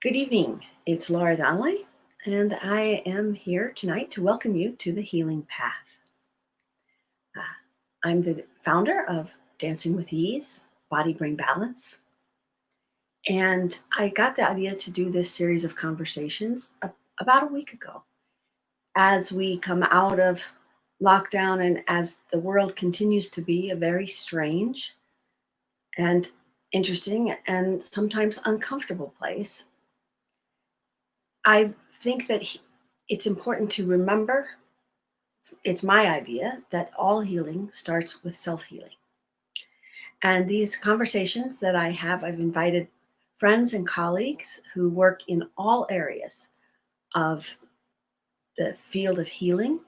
Good evening. It's Laura Donnelly, and I am here tonight to welcome you to the Healing Path. I'm the founder of Dancing with Ease, Body Brain Balance, and I got the idea to do this series of conversations about a week ago. As we come out of lockdown and as the world continues to be a very strange and interesting and sometimes uncomfortable place, I think that it's important to remember it's my idea that all healing starts with self healing. And these conversations that I've invited friends and colleagues who work in all areas of the field of healing.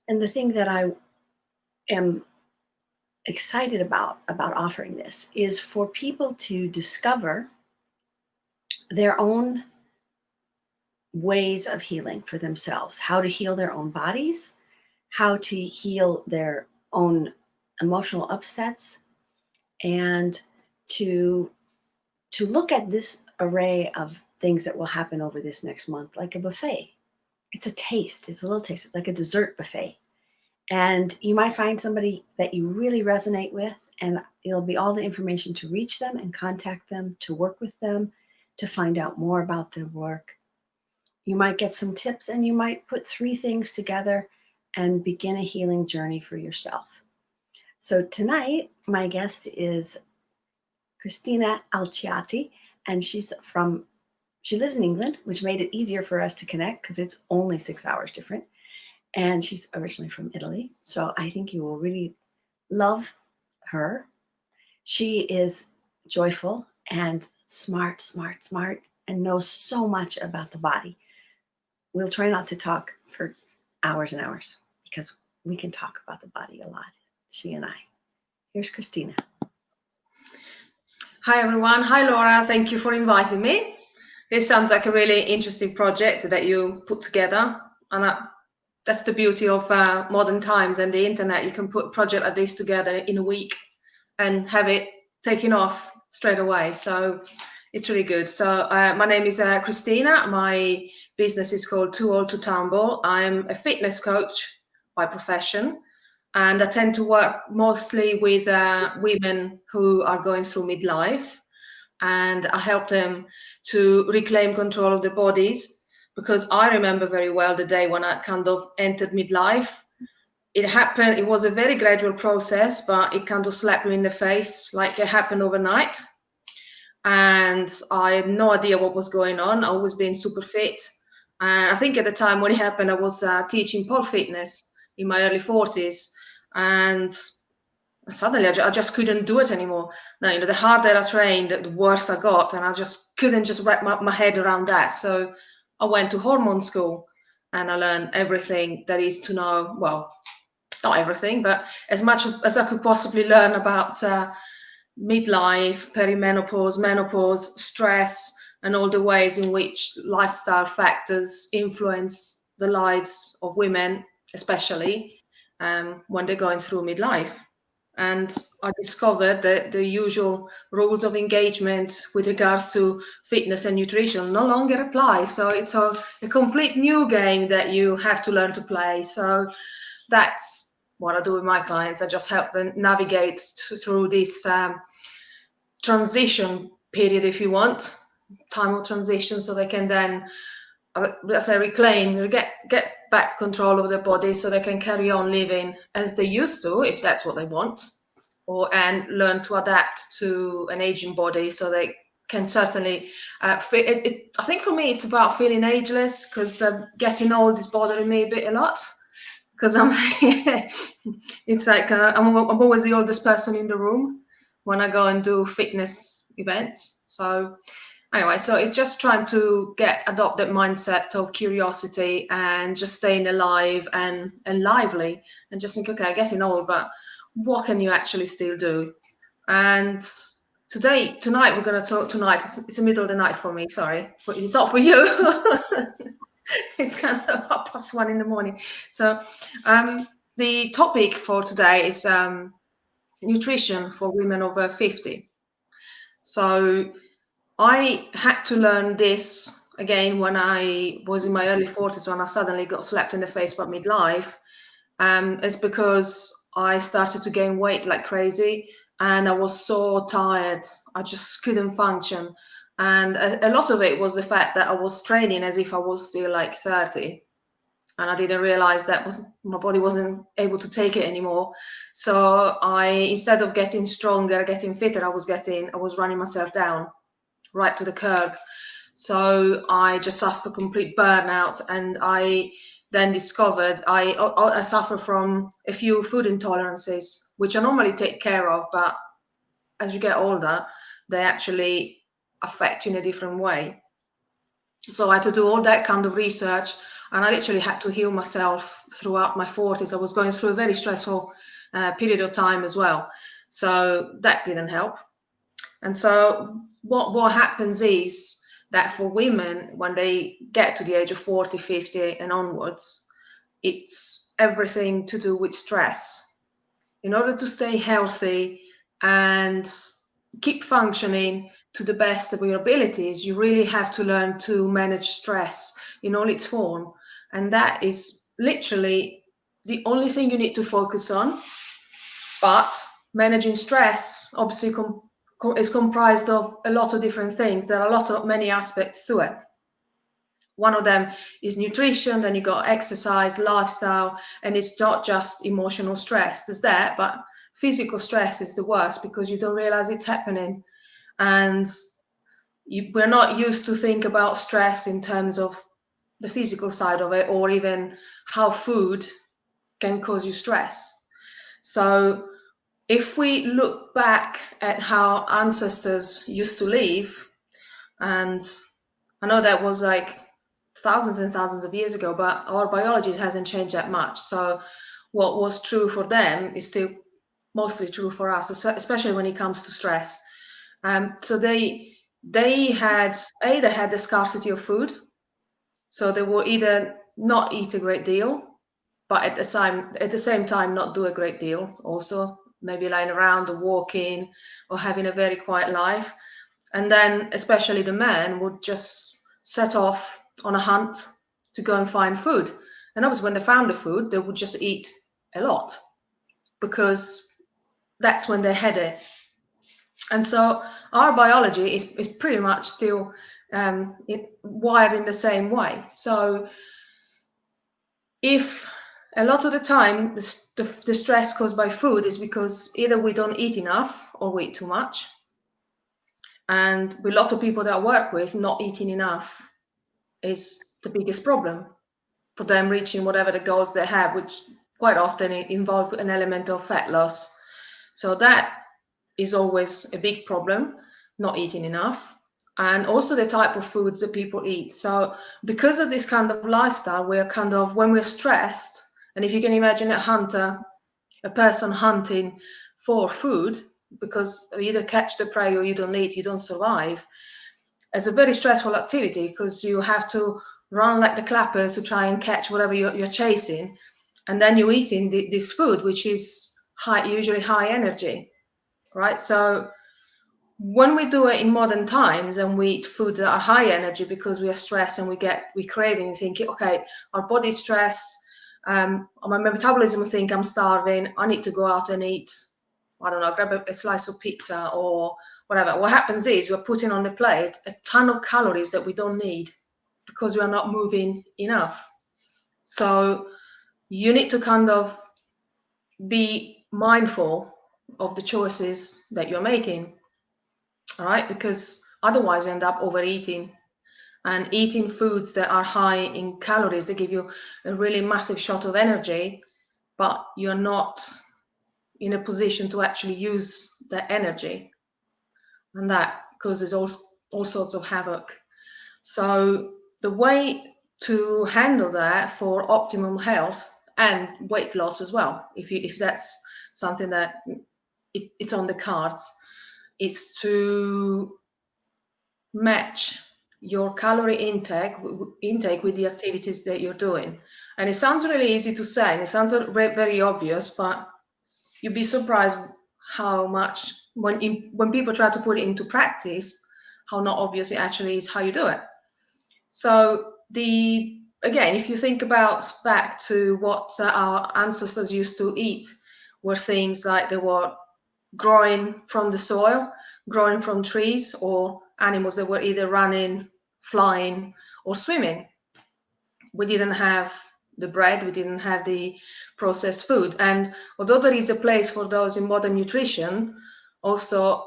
And the thing that I am excited about offering this is for people to discover their own ways of healing for themselves, how to heal their own bodies, how to heal their own emotional upsets, and to look at this array of things that will happen over this next month like a buffet. It's a taste, it's a little taste, it's like a dessert buffet. And you might find somebody that you really resonate with, and it'll be all the information to reach them and contact them, to work with them, to find out more about their work. You might get some tips, and you might put 3 things together and begin a healing journey for yourself. So tonight, my guest is Cristina Alciati, and she lives in England, which made it easier for us to connect because it's only 6 hours different. And she's originally from Italy. So I think you will really love her. She is joyful and smart, and knows so much about the body. We'll try not to talk for hours and hours because we can talk about the body a lot, she and I. Here's Cristina. Hi, everyone. Hi, Laura. Thank you for inviting me. This sounds like a really interesting project that you put together. And that's the beauty of modern times and the internet. You can put a project like this together in a week and have it taken off straight away. So it's really good. So my name is Cristina. My business is called Too Old to Tumble. I'm a fitness coach by profession. And I tend to work mostly with women who are going through midlife. And I help them to reclaim control of their bodies, because I remember very well the day when I kind of entered midlife. It happened, it was a very gradual process, but it kind of slapped me in the face, like it happened overnight. And I had no idea what was going on. I was being super fit. And I think at the time when it happened, I was teaching pole fitness in my early 40s. And suddenly I just couldn't do it anymore. Now, the harder I trained, the worse I got, and I just couldn't just wrap my head around that. So I went to hormone school and I learned everything there is to know. Well, not everything, but as much as I could possibly learn about midlife, perimenopause, menopause, stress, and all the ways in which lifestyle factors influence the lives of women, especially when they're going through midlife. And I discovered that the usual rules of engagement with regards to fitness and nutrition no longer apply. So it's a complete new game that you have to learn to play. So that's what I do with my clients. I just help them navigate through this transition period, if you want, time of transition, so they can then, let's say, get back control of their body, so they can carry on living as they used to, if that's what they want, and learn to adapt to an aging body, so they can certainly fit it. I think for me, it's about feeling ageless, because getting old is bothering me a lot. Because it's like I'm always the oldest person in the room when I go and do fitness events. So anyway, so it's just trying to adopt that mindset of curiosity and just staying alive and lively, and just think, okay, getting old, but what can you actually still do? And tonight we're going to talk. Tonight, it's the middle of the night for me. Sorry, but it's not for you. It's kind of 1:30 in the morning. So the topic for today is nutrition for women over 50. So I had to learn this again when I was in my early 40s, when I suddenly got slapped in the face by midlife. It's because I started to gain weight like crazy, and I was so tired. I just couldn't function. And a lot of it was the fact that I was training as if I was still like 30. And I didn't realize that my body wasn't able to take it anymore. So instead of getting stronger, getting fitter, I was running myself down right to the curb. So I just suffered complete burnout, and I then discovered I suffer from a few food intolerances, which I normally take care of, but as you get older, they actually affect you in a different way. So I had to do all that kind of research, and I literally had to heal myself throughout my 40s. I was going through a very stressful period of time as well. So that didn't help. And so what happens is that for women, when they get to the age of 40, 50 and onwards, it's everything to do with stress. In order to stay healthy and keep functioning to the best of your abilities, you really have to learn to manage stress in all its form. And that is literally the only thing you need to focus on. But managing stress obviously is comprised of a lot of different things. There are many aspects to it. One of them is nutrition, then you got exercise, lifestyle, and it's not just emotional stress. There's that, but physical stress is the worst because you don't realize it's happening. And we're not used to think about stress in terms of the physical side of it, or even how food can cause you stress. So if we look back at how ancestors used to live, and I know that was like thousands and thousands of years ago, but our biology hasn't changed that much. So what was true for them is still mostly true for us, especially when it comes to stress. So they had the scarcity of food, so they will either not eat a great deal, but at the same time not do a great deal also, maybe lying around or walking or having a very quiet life. And then especially the men would just set off on a hunt to go and find food. And obviously when they found the food, they would just eat a lot because that's when they had it. And so our biology is pretty much still wired in the same way. So if a lot of the time the stress caused by food is because either we don't eat enough or we eat too much, and with lots of people that I work with, not eating enough is the biggest problem for them reaching whatever the goals they have, which quite often involve an element of fat loss. So that is always a big problem, not eating enough, and also the type of foods that people eat. So because of this kind of lifestyle, we're kind of, when we're stressed, and if you can imagine a person hunting for food, because you either catch the prey or you don't eat, you don't survive. It's a very stressful activity because you have to run like the clappers to try and catch whatever you're chasing, and then you're eating this food, which is usually high energy, right? So when we do it in modern times and we eat foods that are high energy because we are stressed and we craving and thinking, okay, our body's stressed, my metabolism will think I'm starving, I need to go out and eat, I don't know, grab a slice of pizza or whatever. What happens is we're putting on the plate a ton of calories that we don't need because we are not moving enough. So you need to kind of be mindful of the choices that you're making, all right? Because otherwise you end up overeating and eating foods that are high in calories. They give you a really massive shot of energy, but you're not in a position to actually use that energy, and that causes all sorts of havoc. So the way to handle that for optimum health and weight loss as well, if that's something that it's on the cards, is to match your calorie intake with the activities that you're doing. And it sounds really easy to say, and it sounds very obvious, but you'd be surprised how much when people try to put it into practice, how not obvious it actually is how you do it. So again, if you think about back to what our ancestors used to eat, were things like they were growing from the soil, growing from trees, or animals that were either running, flying, or swimming. We didn't have the bread, we didn't have the processed food. And although there is a place for those in modern nutrition, also,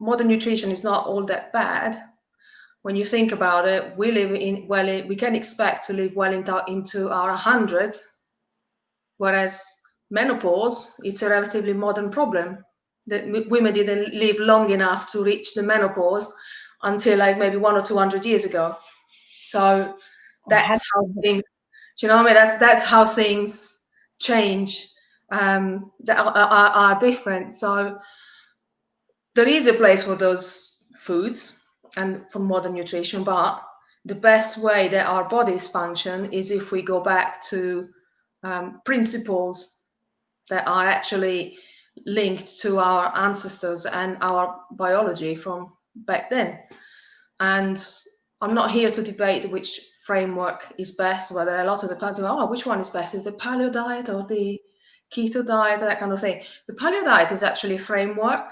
modern nutrition is not all that bad. When you think about it, we can expect to live well into our hundreds, whereas menopause, it's a relatively modern problem. That women didn't live long enough to reach the menopause until like maybe 100 or 200 years ago. So that's how things, do you know what I mean? That's how things change, that are different. So there is a place for those foods and for modern nutrition, but the best way that our bodies function is if we go back to principles that are actually linked to our ancestors and our biology from back then. And I'm not here to debate which framework is best, whether a lot of the people go, oh, which one is best? Is the paleo diet or the keto diet, that kind of thing? The paleo diet is actually a framework,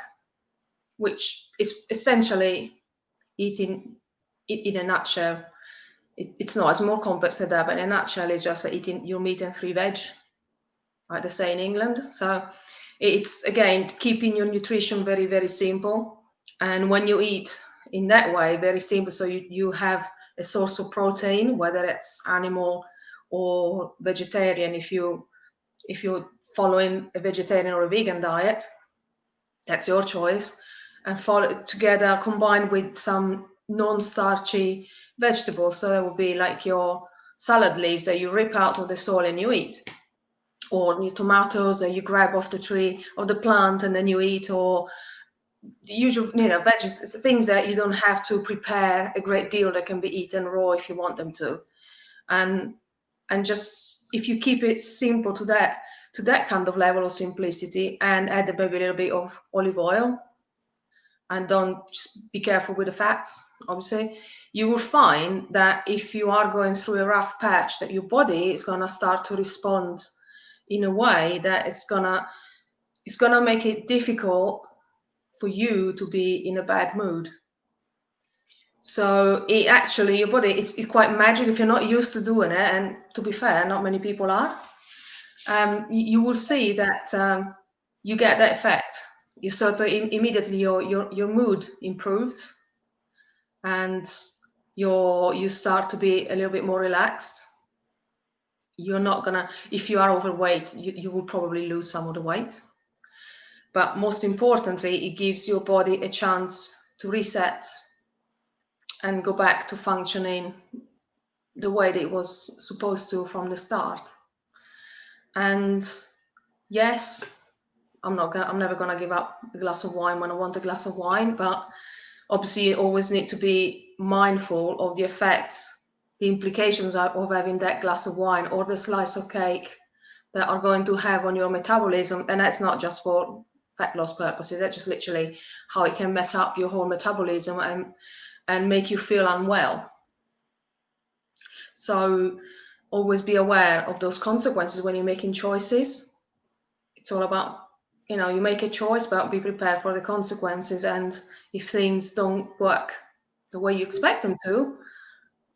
which is essentially eating in a nutshell. It's not, it's more complex than that, but in a nutshell, it's just like eating your meat and 3 veg, like they say in England. So it's, again, keeping your nutrition very, very simple. And when you eat in that way, very simple, so you have a source of protein, whether it's animal or vegetarian. If you're following a vegetarian or a vegan diet, that's your choice, and follow it together, combined with some non-starchy vegetables. So that would be like your salad leaves that you rip out of the soil and you eat, or your tomatoes that you grab off the tree or the plant and then you eat, or the usual, veggies, things that you don't have to prepare a great deal, that can be eaten raw if you want them to. And just, if you keep it simple to that kind of level of simplicity, and add maybe a little bit of olive oil, and don't, just be careful with the fats, obviously, you will find that if you are going through a rough patch, that your body is going to start to respond in a way that it's gonna make it difficult for you to be in a bad mood. So it actually, your body, it's quite magic if you're not used to doing it, and to be fair, not many people are. You will see that you get that effect. You sort of immediately your mood improves, and you start to be a little bit more relaxed. You're not gonna, if you are overweight, you will probably lose some of the weight. But most importantly, it gives your body a chance to reset and go back to functioning the way that it was supposed to from the start. And yes, I'm never gonna give up a glass of wine when I want a glass of wine, but obviously you always need to be mindful of the effects, the implications of having that glass of wine or the slice of cake that are going to have on your metabolism. And that's not just for fat loss purposes, that's just literally how it can mess up your whole metabolism and make you feel unwell. So always be aware of those consequences when you're making choices. It's all about, you make a choice, but be prepared for the consequences. And if things don't work the way you expect them to,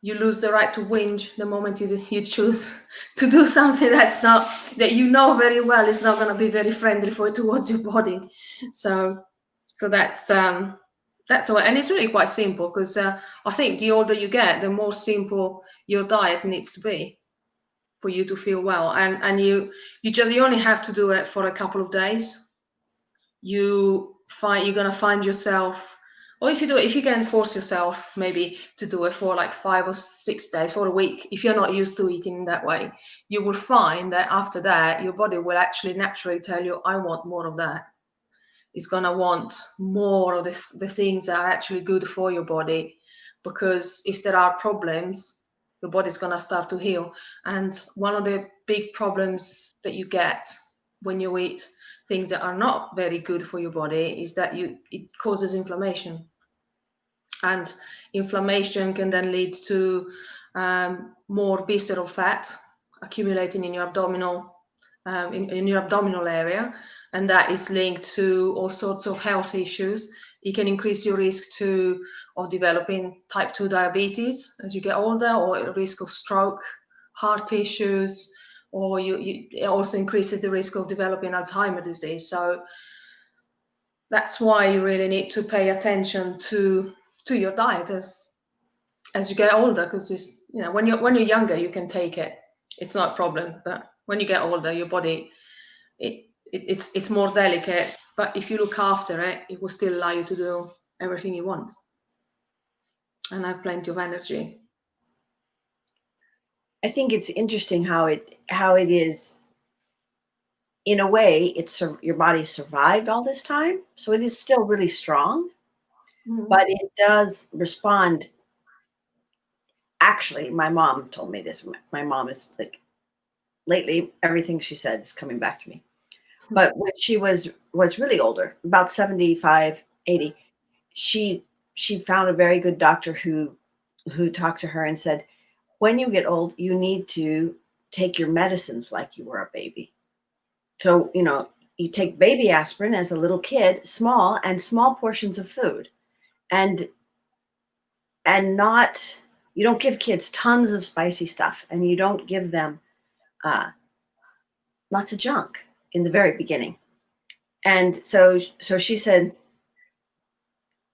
you lose the right to whinge the moment you choose to do something that you know very well is not going to be very friendly towards your body. So that's all. And it's really quite simple, because I think the older you get, the more simple your diet needs to be for you to feel well. And you only have to do it for a couple of days. You're going to find yourself, or if you can force yourself maybe to do it for like 5 or 6 days, for a week, if you're not used to eating that way, you will find that after that, your body will actually naturally tell you, I want more of that. It's going to want more of the things that are actually good for your body, because if there are problems, your body's going to start to heal. And one of the big problems that you get when you eat things that are not very good for your body is that it causes inflammation. And inflammation can then lead to more visceral fat accumulating in your abdominal in your abdominal area, and that is linked to all sorts of health issues. It can increase your risk of developing type 2 diabetes as you get older, or risk of stroke, heart issues, or it also increases the risk of developing Alzheimer's disease. So that's why you really need to pay attention to your diet as you get older, because it's, you know, when you're younger you can take it, it's not a problem, but when you get older your body, it's more delicate, but if you look after it, it will still allow you to do everything you want and have plenty of energy. I think it's interesting how it is, in a way, your body survived all this time, so it is still really strong, but it does respond. Actually, my mom told me this. My mom is like, lately, everything she said is coming back to me. But when she was really older, about 75, 80, she found a very good doctor who talked to her and said, when you get old, you need to take your medicines like you were a baby. So, you take baby aspirin as a little kid, small portions of food, and not, you don't give kids tons of spicy stuff, and you don't give them lots of junk in the very beginning. And so she said,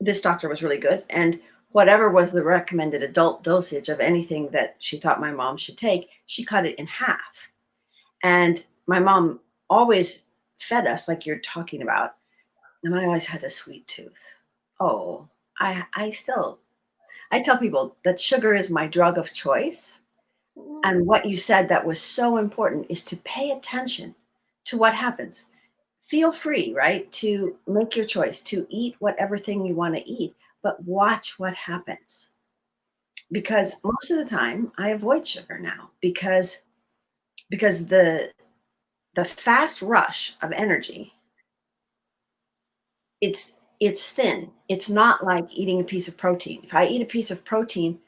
this doctor was really good, and whatever was the recommended adult dosage of anything that she thought my mom should take, she cut it in half. And my mom always fed us like you're talking about, and I always had a sweet tooth. Oh, I tell people that sugar is my drug of choice. And what you said that was so important is to pay attention to what happens. Feel free, right, to make your choice, to eat whatever thing you want to eat, but watch what happens. Because most of the time I avoid sugar now because the fast rush of energy, it's thin. It's not like eating a piece of protein. If I eat a piece of protein,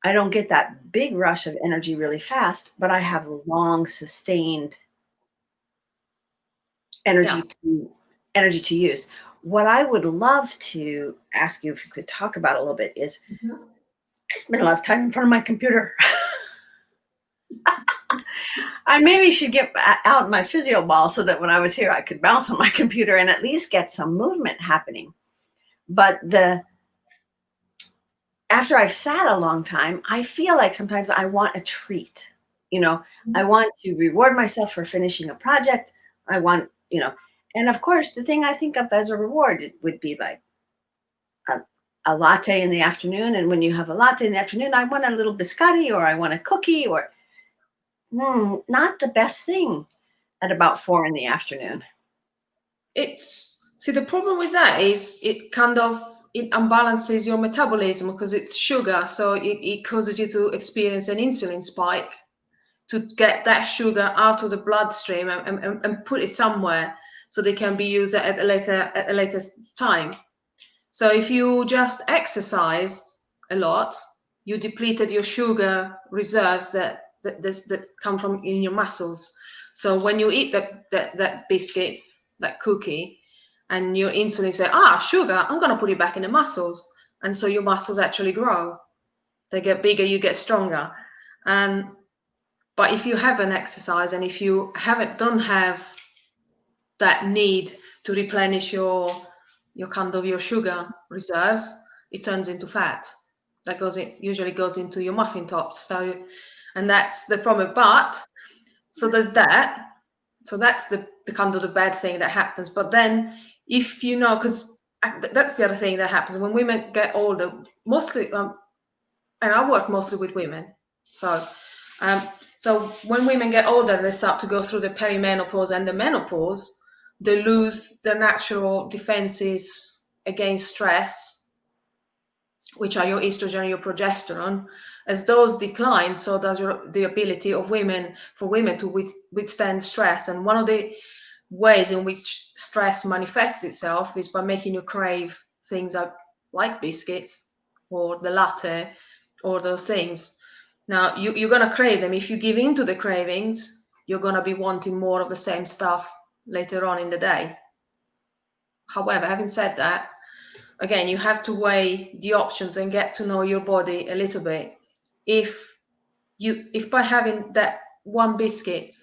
I don't get that big rush of energy really fast, but I have a long sustained energy to use. What I would love to ask you if you could talk about a little bit is, I spend a lot of time in front of my computer. I maybe should get out my physio ball so that when I was here, I could bounce on my computer and at least get some movement happening. But after I've sat a long time, I feel like sometimes I want a treat. I want to reward myself for finishing a project. I want, and of course, the thing I think of as a reward, it would be like a latte in the afternoon. And when you have a latte in the afternoon, I want a little biscotti, or I want a cookie, or not the best thing at about 4 in the afternoon. See, the problem with that is it unbalances your metabolism because it's sugar, so it causes you to experience an insulin spike to get that sugar out of the bloodstream and put it somewhere so they can be used at a later time. So if you just exercised a lot, you depleted your sugar reserves that come from in your muscles. So when you eat that biscuits, that cookie, and your insulin say, sugar, I'm going to put it back in the muscles. And so your muscles actually grow. They get bigger, you get stronger. But if you haven't exercised and if you don't have that need to replenish your sugar reserves, it turns into fat. That usually goes into your muffin tops. So, and that's the problem. But so there's that. So that's the kind of the bad thing that happens. But then if because that's the other thing that happens when women get older, mostly, and I work mostly with women. So when women get older, they start to go through the perimenopause and the menopause, they lose their natural defenses against stress, which are your estrogen and your progesterone. As those decline, so does the ability of women to withstand stress. And one of the ways in which stress manifests itself is by making you crave things like biscuits, or the latte or those things. Now you're going to crave them. If you give in to the cravings, you're going to be wanting more of the same stuff later on in the day. However, having said that, again, you have to weigh the options and get to know your body a little bit. If by having that one biscuit,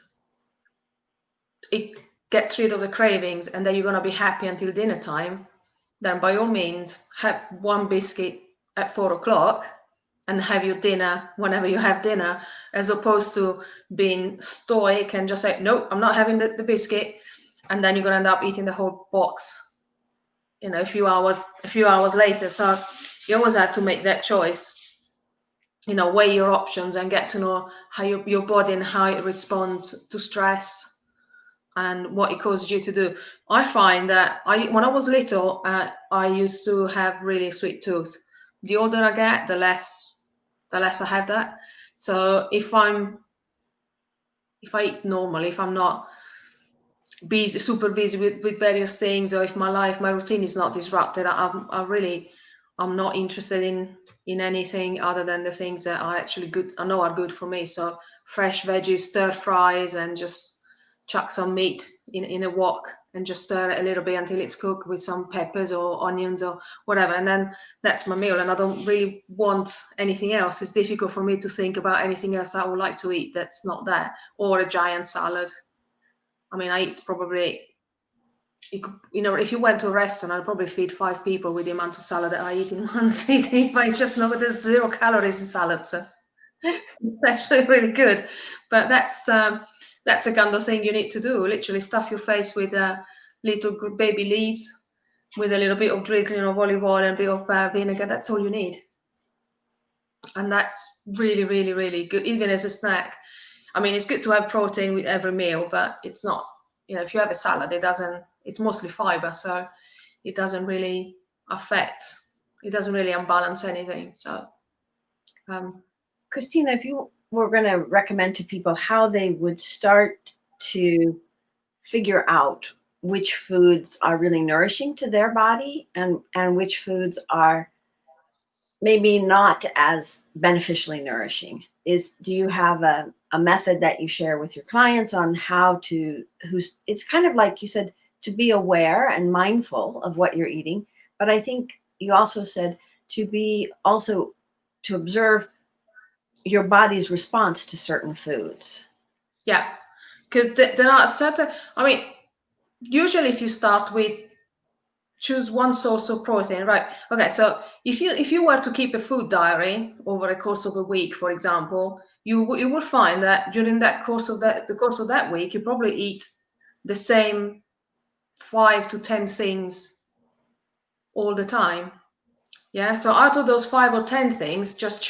it gets rid of the cravings and then you're going to be happy until dinner time, then by all means have one biscuit at 4 o'clock and have your dinner whenever you have dinner, as opposed to being stoic and just say, nope, I'm not having the biscuit, and then you're going to end up eating the whole box, a few hours later. So you always have to make that choice, weigh your options and get to know how your body and how it responds to stress and what it causes you to do. I find that when I was little, I used to have really sweet tooth. The older I get, the less I have that. So if I eat normally, if I'm not busy, super busy with various things, or if my routine is not disrupted, I'm not interested in anything other than the things that are actually good, I know are good for me. So fresh veggies, stir fries, and just chuck some meat in a wok and just stir it a little bit until it's cooked with some peppers or onions or whatever. And then that's my meal. And I don't really want anything else. It's difficult for me to think about anything else I would like to eat that's not that, or a giant salad. I mean, I eat probably, if you went to a restaurant, I'd probably feed 5 people with the amount of salad that I eat in one sitting. But it's just not, there's 0 calories in salad, so it's actually really good. But that's the kind of thing you need to do. Literally stuff your face with little baby leaves, with a little bit of drizzling of olive oil and a bit of vinegar. That's all you need, and that's really, really, really good, even as a snack. I mean, it's good to have protein with every meal, but it's not, if you have a salad, it's mostly fiber, so it doesn't really unbalance anything. So, Cristina, if you were going to recommend to people how they would start to figure out which foods are really nourishing to their body and which foods are maybe not as beneficially nourishing, do you have a method that you share with your clients on how to, it's kind of like you said, to be aware and mindful of what you're eating, but I think you also said to observe your body's response to certain foods. Yeah, because there are certain, I mean, usually if you start with choose one source of protein, right? Okay, so if you were to keep a food diary over a course of a week, for example, you would find that during the course of that week, you probably eat the same 5 to 10 things all the time. Yeah, so out of those 5 or 10 things, just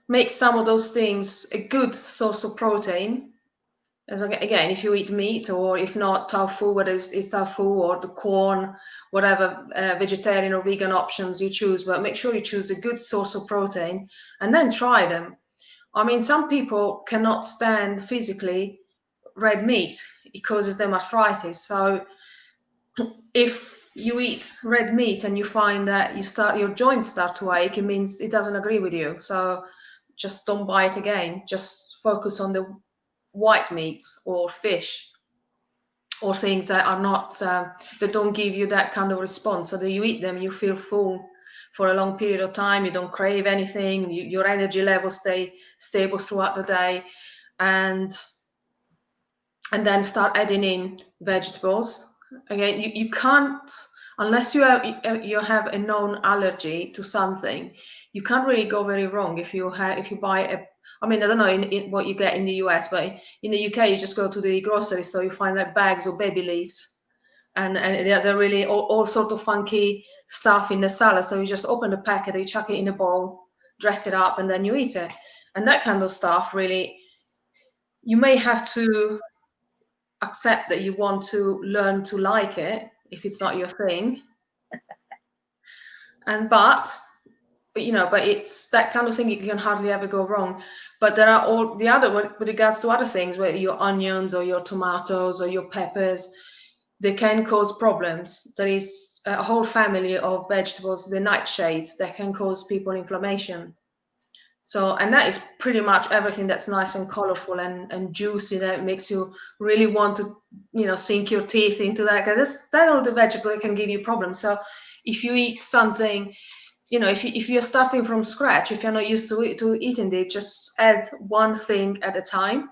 make some of those things a good source of protein. As again, if you eat meat, or if not tofu, whether it's tofu or the corn, whatever vegetarian or vegan options you choose, but make sure you choose a good source of protein and then try them. I mean, some people cannot stand physically red meat. It causes them arthritis. So if you eat red meat and you find that your joints start to ache, it means it doesn't agree with you. So just don't buy it again. Just focus on the white meats or fish or things that are not that don't give you that kind of response, so that you eat them, you feel full for a long period of time, you don't crave anything, your energy levels stay stable throughout the day, and then start adding in vegetables. Again, you can't, unless you have a known allergy to something, you can't really go very wrong if you buy I mean, I don't know in what you get in the US, but in the UK, you just go to the grocery store, you find like bags of baby leaves, and they're really all sort of funky stuff in the salad. So you just open the packet, you chuck it in a bowl, dress it up, and then you eat it. And that kind of stuff, really, you may have to accept that you want to learn to like it if it's not your thing. But it's that kind of thing, you can hardly ever go wrong. But there are all the other, with regards to other things, where your onions or your tomatoes or your peppers, they can cause problems. There is a whole family of vegetables, the nightshades, that can cause people inflammation. So, and that is pretty much everything that's nice and colorful and juicy, that makes you really want to, sink your teeth into that. Because that all the vegetable can give you problems. So if you eat something, if you're starting from scratch, if you're not used to eating it, just add one thing at a time,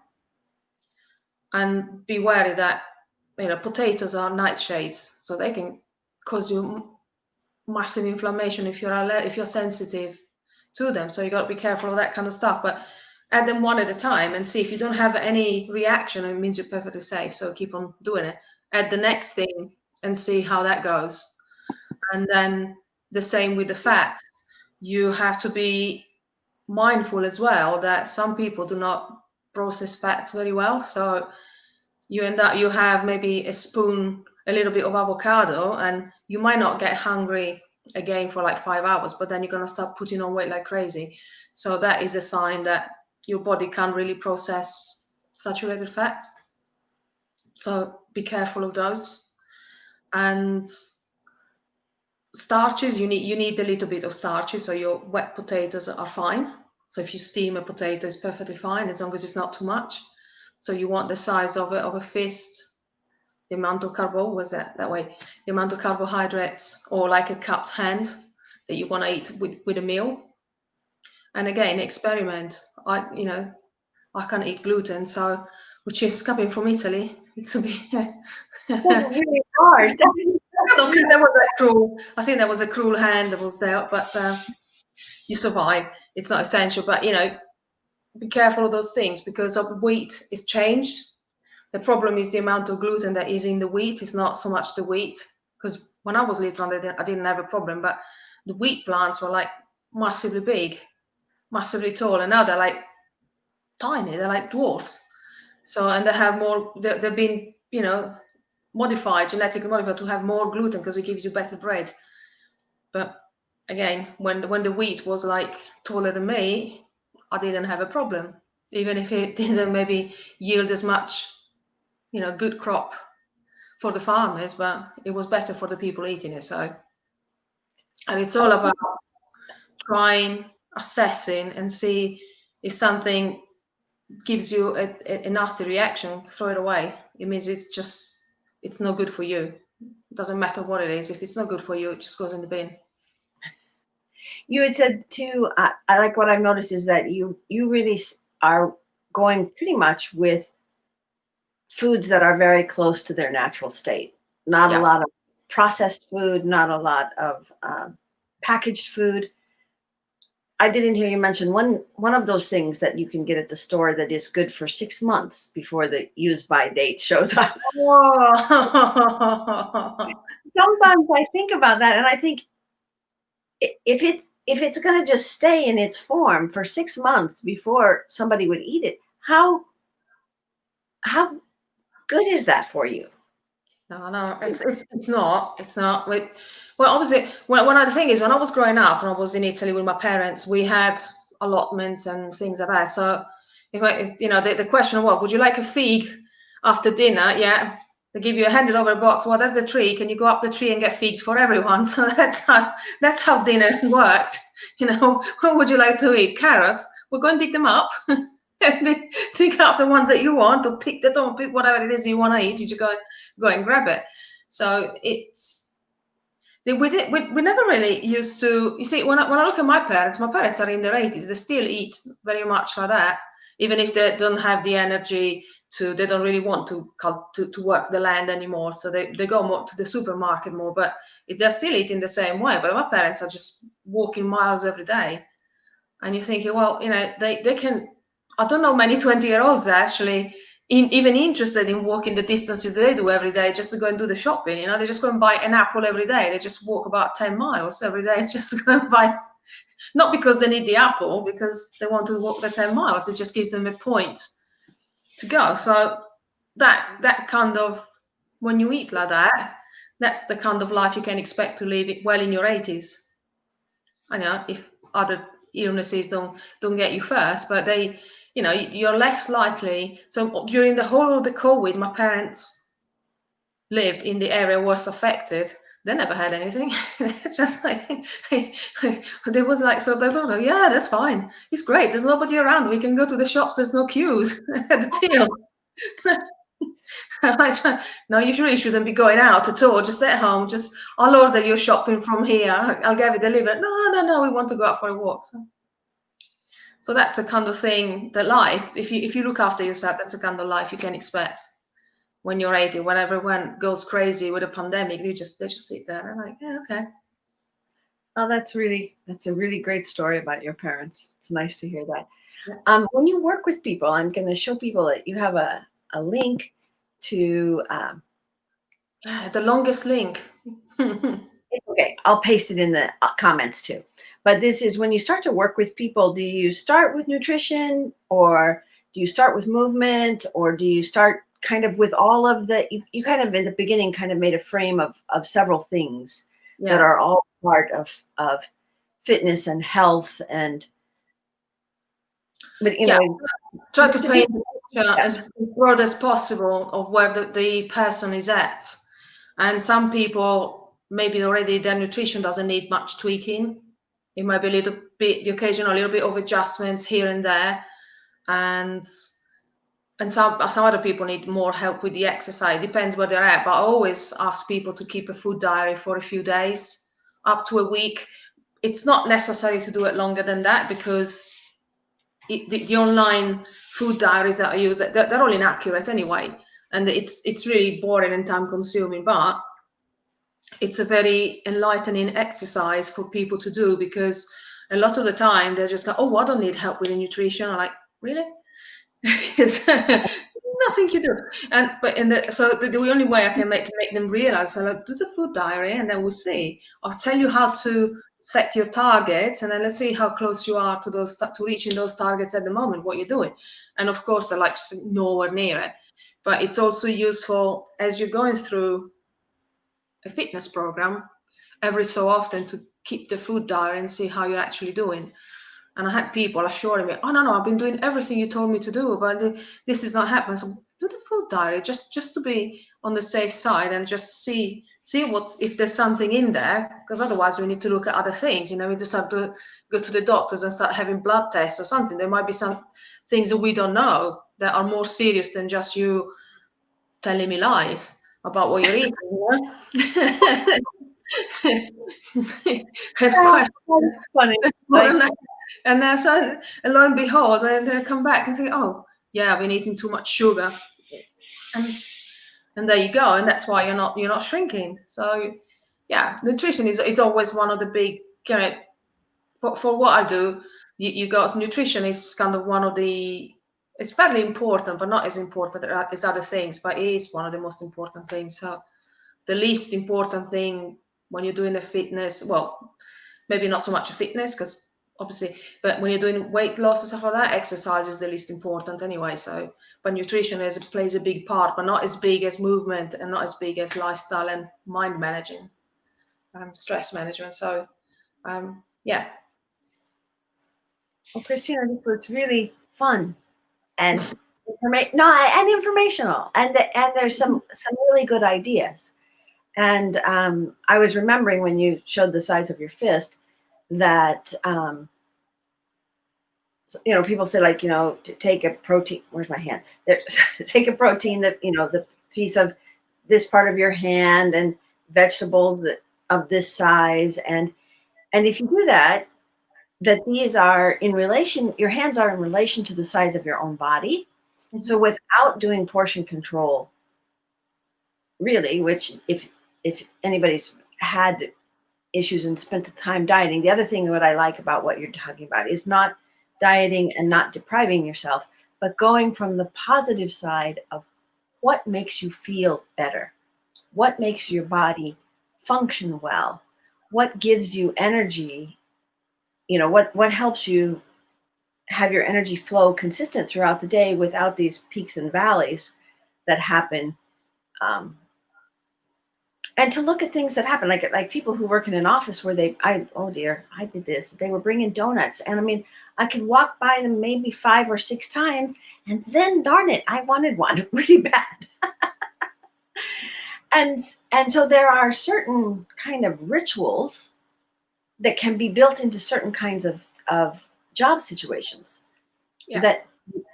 and be wary that potatoes are nightshades, so they can cause you massive inflammation if you're sensitive to them. So you got to be careful of that kind of stuff. But add them one at a time and see if you don't have any reaction. It means you're perfectly safe. So keep on doing it. Add the next thing and see how that goes. And then the same with the fats. You have to be mindful as well that some people do not process fats very well. So you have maybe a little bit of avocado, and you might not get hungry again for like 5 hours, but then you're going to start putting on weight like crazy. So that is a sign that your body can't really process saturated fats. So be careful of those. And starches, you need a little bit of starches. So your wet potatoes are fine. So if you steam a potato, it's perfectly fine as long as it's not too much. So you want the size of a fist. The amount of the amount of carbohydrates, or like a cupped hand that you want to eat with a meal. And again, experiment. I can't eat gluten, so, which is coming from Italy. It's a bit That's really hard. I think that was a cruel hand that was there, but you survive. It's not essential, but be careful of those things, because wheat is changed. The problem is the amount of gluten that is in the wheat. Is not so much the wheat, because when I was little, I didn't have a problem, but the wheat plants were like massively big, massively tall, and now they're like tiny. They're like dwarfs. So, and they have more. They've been, genetically modified to have more gluten because it gives you better bread. But again, when the wheat was like taller than me, I didn't have a problem, even if it didn't maybe yield as much, good crop for the farmers, but it was better for the people eating it. So, and it's all about trying, assessing, and see if something gives you a nasty reaction, throw it away. It means it's no good for you. It doesn't matter what it is. If it's not good for you, it just goes in the bin. You had said too, I like what I've noticed is that you really are going pretty much with foods that are very close to their natural state. Not a lot of processed food, not a lot of packaged food. I didn't hear you mention one of those things that you can get at the store that is good for 6 months before the use by date shows up. Whoa. Sometimes I think about that, and I think if it's going to just stay in its form for 6 months before somebody would eat it, how good is that for you? No, it's not. It's not. Well, obviously, when the thing is, when I was growing up and I was in Italy with my parents, we had allotments and things like that. So, the question of would you like a fig after dinner? Yeah, they give you a handed over box. Well, that's a tree. Can you go up the tree and get figs for everyone? So that's how dinner worked. What would you like to eat? Carrots. We'll go and dig them up. And then take out the ones that you want, or pick whatever it is you want to eat. You just go and grab it. So we never really used to. You see, when I look at my parents are in their 80s. They still eat very much like that, even if they don't have the energy to. They don't really want to work the land anymore. So they go more to the supermarket more. But they're still eating the same way. But my parents are just walking miles every day, and you're thinking, well, they can. I don't know many 20-year-olds are actually even interested in walking the distances they do every day just to go and do the shopping. They just go and buy an apple every day. They just walk about 10 miles every day just to go and buy, not because they need the apple, because they want to walk the 10 miles. It just gives them a point to go. So that kind of, when you eat like that, that's the kind of life you can expect to live well in your 80s. I know if other illnesses don't get you first, but you're less likely. So during the whole of the COVID, my parents lived in the area was affected, they never had anything. Just like they was like, so they were, yeah, that's fine. It's great. There's nobody around. We can go to the shops. There's no queues at the till. No, you really shouldn't be going out at all. Just at home. Just, I'll order your shopping from here. I'll get it delivered. No. We want to go out for a walk. So that's a kind of thing that life, if you look after yourself, that's the kind of life you can expect when you're 80. When everyone goes crazy with a pandemic, they just sit there. They're like, yeah, okay. Oh, that's a really great story about your parents. It's nice to hear that. When you work with people, I'm going to show people that you have a link to. The longest link. It's okay. I'll paste it in the comments too. But this is when you start to work with people. Do you start with nutrition, or do you start with movement, or do you start kind of with all of the? You kind of in the beginning kind of made a frame of several things that are all part of fitness and health, and but try to paint the picture as broad as possible of where the person is at. And some people, maybe already their nutrition doesn't need much tweaking. It might be the occasional little bit of adjustments here and there. And some other people need more help with the exercise. It depends where they're at. But I always ask people to keep a food diary for a few days, up to a week. It's not necessary to do it longer than that, because the online food diaries that I use, they're all inaccurate anyway. And it's really boring and time consuming. But it's a very enlightening exercise for people to do, because a lot of the time they're just like, oh, I don't need help with the nutrition. I'm like, really? It's nothing you do. So the only way I can make them realize, so like, do the food diary, and then we'll see. I'll tell you how to set your targets, and then let's see how close you are to reaching those targets at the moment, what you're doing. And of course, they're like nowhere near it. But it's also useful as you're going through a fitness program every so often to keep the food diary and see how you're actually doing. And I had people assuring me, oh, no, I've been doing everything you told me to do, but this is not happening. So do the food diary just to be on the safe side, and just see if there's something in there, because otherwise we need to look at other things. We just have to go to the doctors and start having blood tests or something. There might be some things that we don't know that are more serious than just you telling me lies about what you're eating. That's funny. And so lo and behold, when they come back and say, oh yeah, I've been eating too much sugar, and there you go. And that's why you're not shrinking. So yeah, nutrition is always one of the big, for what I do. You got nutrition is kind of one of the, it's fairly important, but not as important as other things, but it is one of the most important things. So the least important thing when you're doing the fitness, well, maybe not so much a fitness, because obviously, but when you're doing weight loss and stuff like that, exercise is the least important anyway. So, but nutrition plays a big part, but not as big as movement, and not as big as lifestyle and mind managing, stress management. So, yeah. Well, Cristina, this was really fun and informational, and there's some really good ideas. And I was remembering when you showed the size of your fist that people say, like, to take a protein. Where's my hand? There, take a protein that the piece of this part of your hand, and vegetables of this size, and if you do that these are in relation. Your hands are in relation to the size of your own body. Mm-hmm. So without doing portion control, really, which if anybody's had issues and spent the time dieting, the other thing what I like about what you're talking about is not dieting and not depriving yourself, but going from the positive side of what makes you feel better, what makes your body function well, what gives you energy, what helps you have your energy flow consistent throughout the day without these peaks and valleys that happen. And to look at things that happen, like people who work in an office where I did this. They were bringing donuts, and I mean, I could walk by them maybe 5 or 6 times, and then darn it, I wanted one really bad. and so there are certain kind of rituals that can be built into certain kinds of job situations that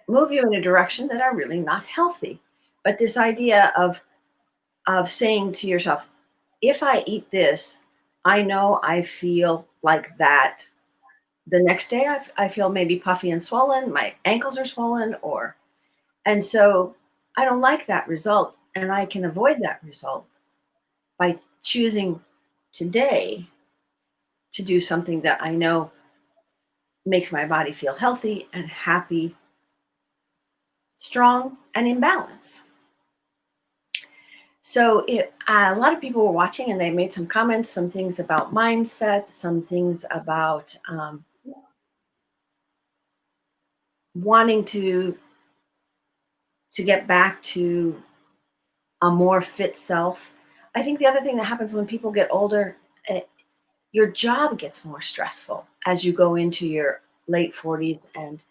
move you in a direction that are really not healthy. But this idea of saying to yourself, if I eat this, I know I feel like that. The next day I feel maybe puffy and swollen, my ankles are swollen, and so I don't like that result, and I can avoid that result by choosing today to do something that I know makes my body feel healthy and happy, strong, and in balance. So a lot of people were watching, and they made some comments, some things about mindset, some things about wanting to get back to a more fit self. I think the other thing that happens when people get older, your job gets more stressful as you go into your late 40s and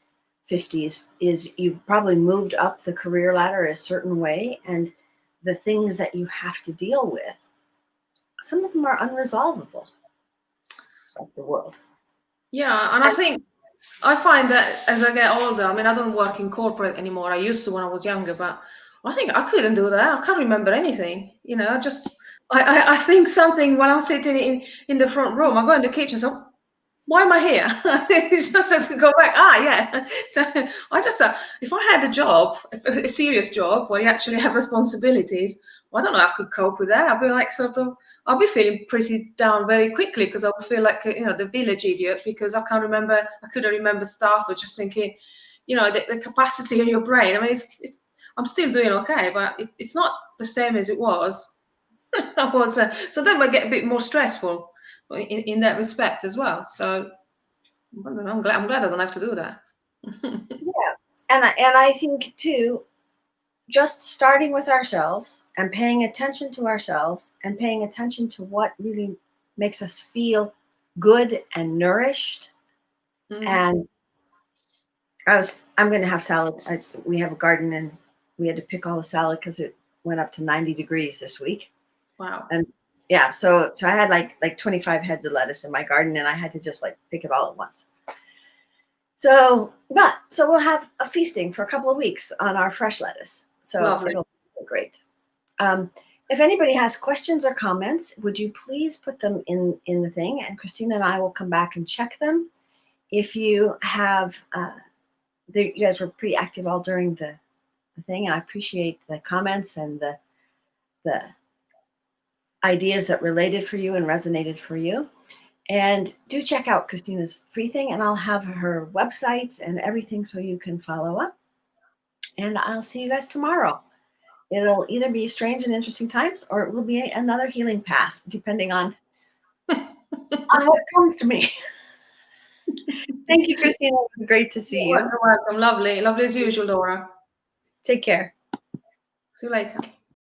50s, is you've probably moved up the career ladder a certain way, and the things that you have to deal with, some of them are unresolvable. It's like the world. Yeah, and I find that as I get older, I mean, I don't work in corporate anymore. I used to when I was younger, but I think I couldn't do that. I can't remember anything. You know, I think something when I'm sitting in the front room, I go in the kitchen, so why am I here? It just has to go back. Yeah. So I just, if I had a job, a serious job where you actually have responsibilities, well, I don't know, I could cope with that. I'd be like I'll be feeling pretty down very quickly because I would feel like, the village idiot because I couldn't remember stuff or just thinking, the capacity in your brain. I mean, I'm still doing okay, but it's not the same as it was. So that might get a bit more stressful in that respect as well. So I don't know, I'm glad I don't have to do that. Yeah, and I think too, just starting with ourselves and paying attention to ourselves and paying attention to what really makes us feel good and nourished. And I'm going to have salad. We have a garden, and we had to pick all the salad because it went up to 90 degrees this week. Wow. And yeah, so I had like 25 heads of lettuce in my garden, and I had to just like pick it all at once. So we'll have a feasting for a couple of weeks on our fresh lettuce. So Lovely. it'll be great. If anybody has questions or comments, would you please put them in the thing, and Cristina and I will come back and check them. If you have, you guys were pretty active all during the thing, and I appreciate the comments and the ideas that related for you and resonated for you. And do check out Cristina's free thing, and I'll have her websites and everything so you can follow up. And I'll see you guys tomorrow. It'll either be strange and interesting times, or it will be another healing path, depending on what comes to me. Thank you, Cristina. It was great to see you. You're welcome. Lovely as usual, Laura. Take care. See you later.